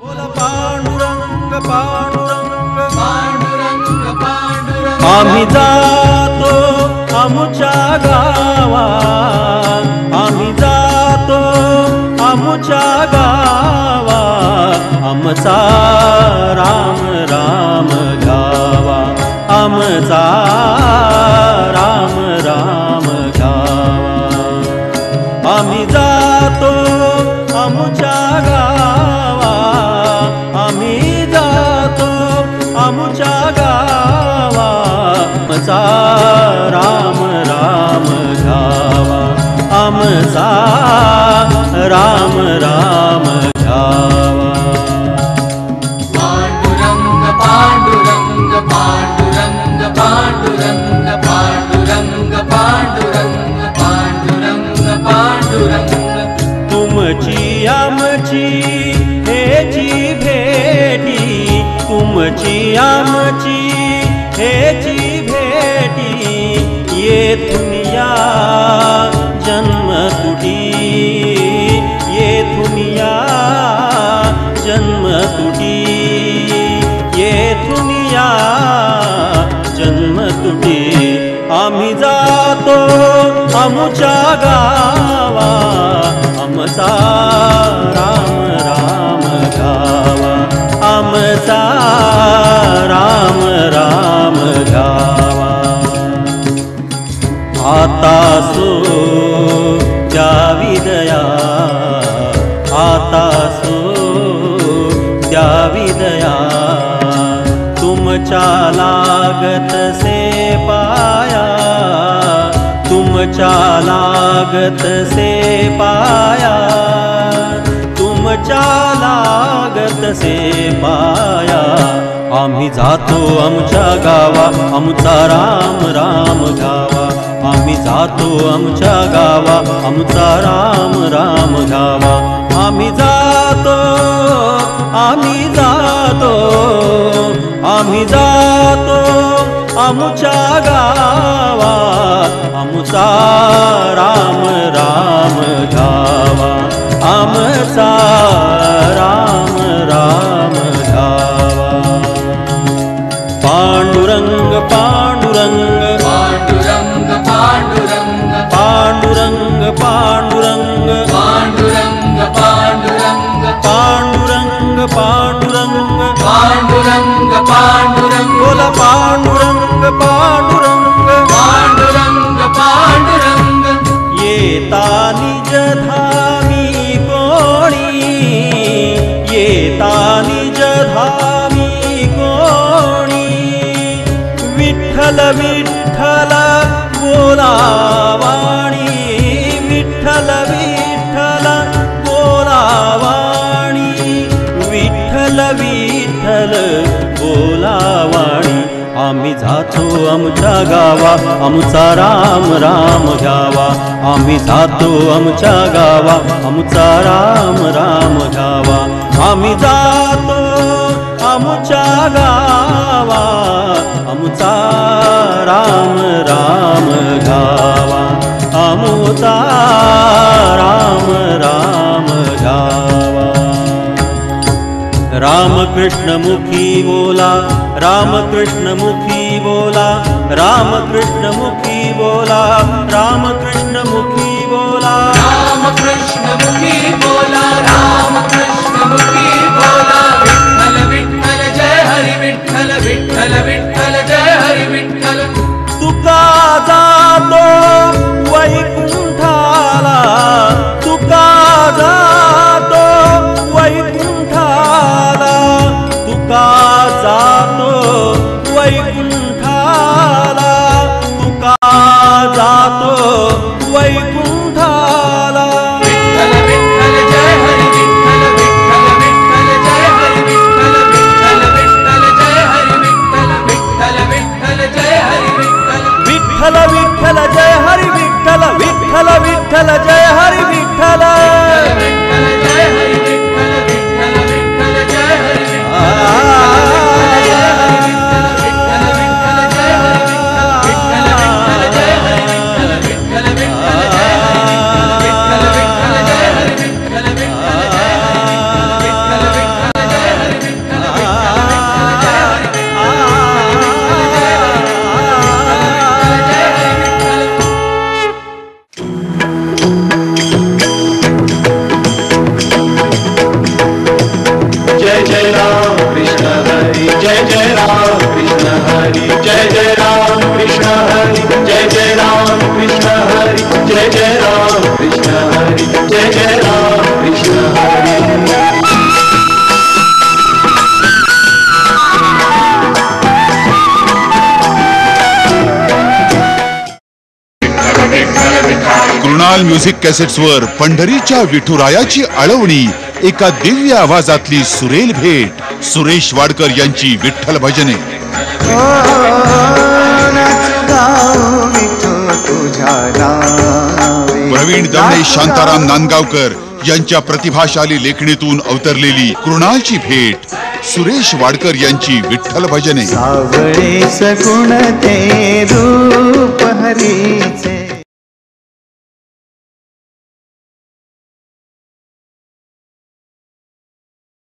पांडुरंग पांडुरंग पांडुरंग पांडुरंग आम्ही जातो आमुच्या गावा, आम्ही जातो आमुच्या गावा, आमचा राम राम घ्यावा, आमचा राम राम घ्यावा. आम्ही जातो आमुच्या गावा, आम्ही जातो आमुच्या गावा, आमचा राम राम घ्यावा, आमचा राम राम घ्यावा. पांडुरंग पांडुरंग पांडुरंग पांडुरंग पांडुरंग पांडुरंग पांडुरंग पांडुरंग तुमची आमची हेची भेटी, तुमची आमची हेची भेटी, येथून या जन्म तुटी, येथून या जन्म तुटी, येथून या जन्म तुटी. आम्ही जातो आमुच्या गावा, आमचा राम राम घ्यावा, आमचा राम राम घ्यावा. आता सो द्यावी दया, आता सो द्यावी दया, तुमच्या लागत से पाया, तुमच्या लागत से पाया, तुमच्या लागत से पाया. आम्ही जातो आमच्या गावा, आमचा राम राम घ्यावा, आम्ही जातो आमच्या गावा, आमचा राम राम घ्यावा. आम्ही जातो, आम्ही जातो, आम्ही जातो आमुच्या गावा, आमचा राम राम घ्यावा, आमचा राम राम घ्यावा. पांडुरंग पांडुरंग पांडुरंग पांडुरंग पांडुरंग पांडुरंग पांडुरंग पांडुरंग पांडुरंग पांडुरंग पांडुरंग पांडुरंग बोला पांडुरंग पांडुरंग पांडुरंग पांडुरंग येता निज धामी कोणी, येता निज धामी कोणी, विठ्ठल विठ्ठल बोलावाणी, विठ्ठल विठ्ठल बोलावाणी, विठ्ठल विठ्ठल बोलावाणी. आम्ही जातो आमच्या गावा, आमचा राम राम घ्यावा, आम्ही जातो आमच्या गावा, आमचा राम राम घ्यावा. आम्ही जातो आमच्या गावा, आमचा राम राम घ्यावा, आमचा राम राम घ्यावा. रामकृष्ण मुखी बोला, रामकृष्ण मुखी बोला, रामकृष्ण मुखी बोला, रामकृष्ण मुखी बोला, रामकृष्ण मुखी बोला, रामकृष्ण मुखी बोला. विठ्ठल विठ्ठल जय हरी विठ्ठल, विठ्ठल विठ्ठल जय हरी विठ्ठल. तुका जातो वैकुंठाला, तुका जातो वैकुंठाला, तुका जातो वैकुंठाला, तुका जातो वैकुंठाला. विठ्ठल विठ्ठल जय हरी विठ्ठल, विठ्ठल जय जय राम कृष्ण हरी जय जय राम कृष्ण हरी जय जय राम कृष्ण हरी जय जय राम कृष्ण हरी जय जय राम कृष्ण हरी कृणाल म्युझिक कॅसेट्स वर पंढरीच्या विठुरायाची आळवणी एका दिव्य आवाजातली सुरेल भेट सुरेश वाडकर यांची विठ्ठल भजने प्रवीण दवणे शांताराम नांदगावकर यांच्या प्रतिभाशाली लेखणीतून अवतरलेली कृणालची भेट सुरेश वाडकर यांची विठ्ठल भजने सावळे सगुण ते रूप हरीचे